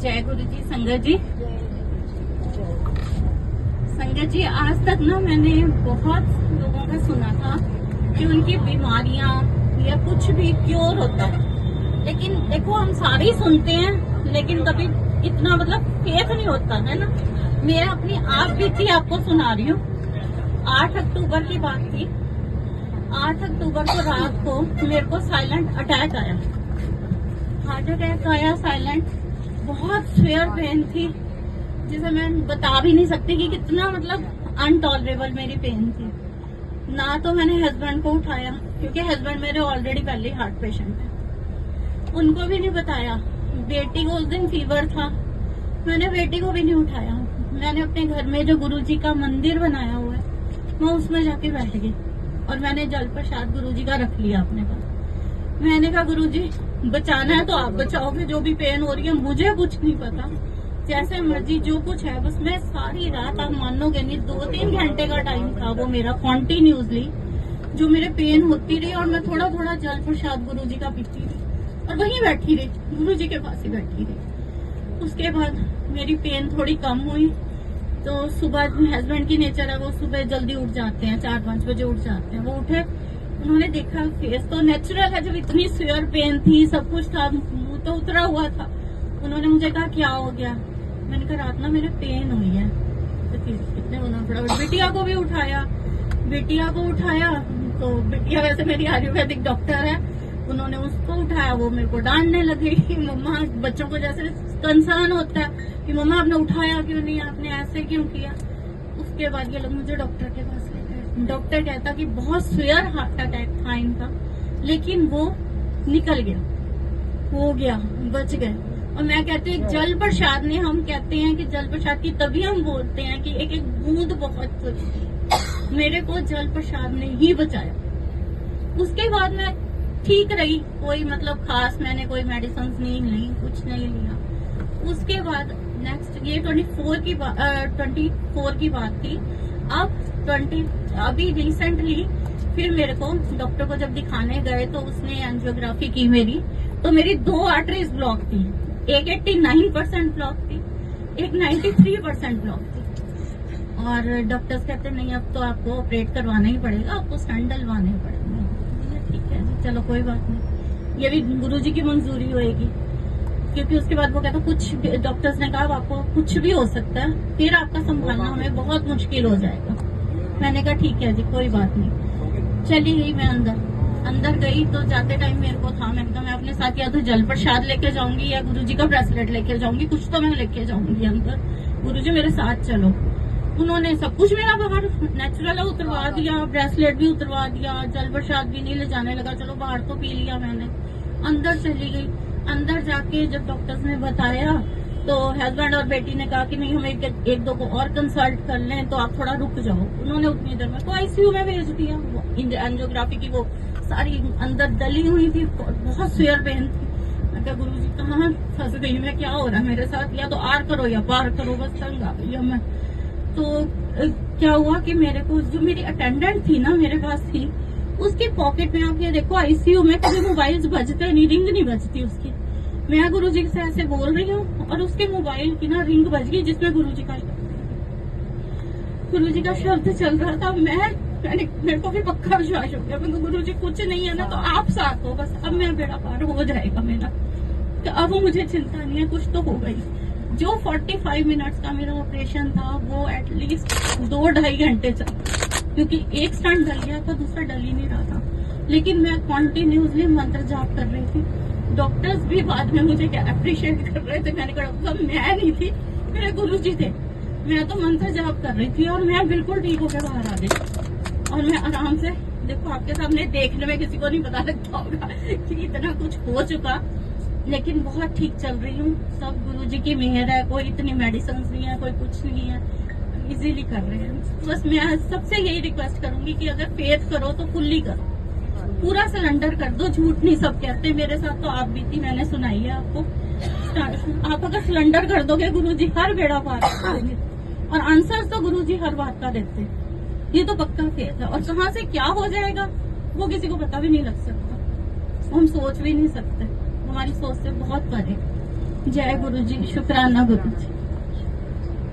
जय गुरु जी। संगत जी, आज तक ना मैंने बहुत लोगों का सुना था कि उनकी बीमारियां या कुछ भी क्योर होता है, लेकिन देखो हम सारे ही सुनते हैं लेकिन कभी इतना फेथ नहीं होता है ना। मेरा अपनी आप बीती आपको सुना रही हूँ। 8 अक्टूबर की बात थी। 8 अक्टूबर को रात को मेरे को साइलेंट अटैक आया, हार्ट अटैक आया साइलेंट। बहुत फेयर पेन थी जिसे मैं बता भी नहीं सकती कि कितना अनटॉलरेबल मेरी पेन थी। ना तो मैंने हस्बैंड को उठाया क्योंकि हस्बैंड मेरे ऑलरेडी पहले हार्ट पेशेंट है, उनको भी नहीं बताया। बेटी को उस दिन फीवर था, मैंने बेटी को भी नहीं उठाया। मैंने अपने घर में जो गुरुजी का मंदिर बनाया हुआ है मैं उसमें जाके बैठ गई और मैंने जल प्रसाद गुरुजी का रख लिया अपने पास। मैंने कहा गुरुजी बचाना है तो आप बचाओगे, जो भी पेन हो रही है मुझे कुछ नहीं पता, जैसे मर्जी जो कुछ है। बस मैं सारी रात, आप मानोगे नहीं, 2-3 घंटे का टाइम था वो मेरा कॉन्टिन्यूसली जो मेरे पेन होती रही और मैं थोड़ा थोड़ा जल प्रसाद गुरुजी का पीती रही और वहीं बैठी रही, गुरुजी के पास ही बैठी रही। उसके बाद मेरी पेन थोड़ी कम हुई तो सुबह, हस्बैंड की नेचर है वो सुबह जल्दी उठ जाते हैं, 4-5 बजे उठ जाते हैं। वो उठे, उन्होंने देखा फेस तो नेचुरल है, जब इतनी सीवियर पेन थी, सब कुछ था, मुंह तो उतरा हुआ था। उन्होंने मुझे कहा क्या हो गया, मैंने कहा रात ना मेरे पेन हुई है। तो कितने फटाफट बिटिया को भी उठाया, तो बिटिया वैसे मेरी आयुर्वेदिक डॉक्टर है, उन्होंने उसको उठाया। वो मेरे को डांटने लगी कि मम्मा, बच्चों को जैसे कंसर्न होता है कि मम्मा आपने उठाया क्यों नहीं, आपने ऐसे क्यों किया। उसके बाद ये लोग मुझे डॉक्टर के पास ले गए। डॉक्टर कहता कि बहुत सीवियर हार्ट अटैक था इनका, लेकिन वो निकल गया, हो गया, बच गए। और मैं कहती हूँ जल प्रसाद ने, हम कहते हैं कि जल प्रसाद की तभी हम बोलते हैं कि एक एक बूंद बहुत जरूरी है। मेरे को जल प्रसाद ने ही बचाया। उसके बाद मैं ठीक रही, कोई खास मैंने कोई मेडिसिन नहीं ली, कुछ नहीं लिया। उसके बाद नेक्स्ट ये 24 की बात थी। अब अभी रिसेंटली फिर मेरे को डॉक्टर को जब दिखाने गए तो उसने एंजियोग्राफी की मेरी, तो मेरी 2 आर्टरीज ब्लॉक थी, एक 89% ब्लॉक थी, एक 93% ब्लॉक थी। और डॉक्टर्स कहते नहीं अब तो आपको ऑपरेट करवाना ही पड़ेगा, आपको स्टंट डलवाने पड़ेंगे। ठीक है जी, चलो कोई बात नहीं, ये भी गुरुजी की मंजूरी होएगी। क्योंकि उसके बाद वो कहता कुछ, डॉक्टर्स ने कहा आपको कुछ भी हो सकता है, फिर आपका संभालना हमें बहुत मुश्किल हो जाएगा। मैंने कहा ठीक है जी कोई बात नहीं। चली गई मैं अंदर गई तो जाते टाइम मेरे को था, मैंने कहा मैं अपने साथ या तो जल प्रसाद लेके जाऊंगी या गुरुजी का ब्रेसलेट लेके जाऊंगी, कुछ तो मैं लेके जाऊंगी अंदर, गुरुजी मेरे साथ चलो। उन्होंने सब कुछ मेरा बाहर नेचुरल उतरवा दिया, ब्रेसलेट भी उतरवा दिया, जल प्रसाद भी नहीं ले जाने लगा, चलो बाहर तो पी लिया मैंने। अंदर चली गई, अंदर जाके जब डॉक्टर्स ने बताया तो हस्बैंड और बेटी ने कहा कि नहीं हम एक दो को और कंसल्ट कर लें, तो आप थोड़ा रुक जाओ। उन्होंने उतनी देर में तो आईसीयू में भेज दिया। एंजियोग्राफी की वो सारी अंदर डली हुई थी, बहुत सीवियर पेन थी। मैं कहा गुरुजी कहाँ फंस गई मैं, क्या हो रहा है मेरे साथ, या तो आर करो या पार करो, बस तंग आ गई मैं। तो क्या हुआ कि मेरे को जो मेरी अटेंडेंट थी ना मेरे पास थी, उसकी पॉकेट में, आप ये देखो आईसीयू में कभी मोबाइल बजते नहीं, रिंग नहीं बजती उसकी। मैं गुरुजी से ऐसे बोल रही हूँ और उसके मोबाइल की ना रिंग बज गई जिसमें गुरुजी का शब्द चल रहा था। मेरे को भी पक्का विश्वास हो गया, मैं गुरुजी कुछ नहीं है ना तो आप साथ हो, बस अब मेरा बेड़ा पार हो जाएगा मेरा, तो अब मुझे चिंता नहीं है, कुछ तो हो गई। जो 45 मिनट्स का मेरा ऑपरेशन था वो एटलीस्ट 2-2.5 घंटे चला, क्योंकि एक स्टंट डल गया था, दूसरा डल ही नहीं रहा था। लेकिन मैं कॉन्टिन्यूसली मंत्र जाप कर रही थी। डॉक्टर्स भी बाद में मुझे क्या अप्रिशिएट कर रहे थे। मैंने कहा मैं नहीं थी, मेरे गुरुजी थे, मैं तो मंत्र जाप कर रही थी और मैं बिल्कुल ठीक होकर बाहर आ गई। और मैं आराम से, देखो आपके सामने देखने में किसी को नहीं पता लगता होगा कि इतना कुछ हो चुका, लेकिन बहुत ठीक चल रही हूँ। सब गुरुजी की मेहर है, कोई इतनी मेडिसिन नहीं है, कोई कुछ नहीं है, इजीली कर रहे हैं। बस मैं सबसे यही रिक्वेस्ट करूंगी कि अगर फेथ करो तो फुल्ली करो, पूरा सरेंडर कर दो। झूठ नहीं सब कहते, मेरे साथ तो आप भी थी, मैंने सुनाई है आपको। आप अगर सरेंडर कर दोगे गुरुजी हर बेड़ा पार करेंगे, और आंसर्स तो गुरुजी हर बात का देते, ये तो पक्का फेथ है। और कहाँ से क्या हो जाएगा वो किसी को पता भी नहीं लग सकता, हम सोच भी नहीं सकते, हमारी सोच से बहुत परे। जय गुरु जी, शुक्राना गुरु जी।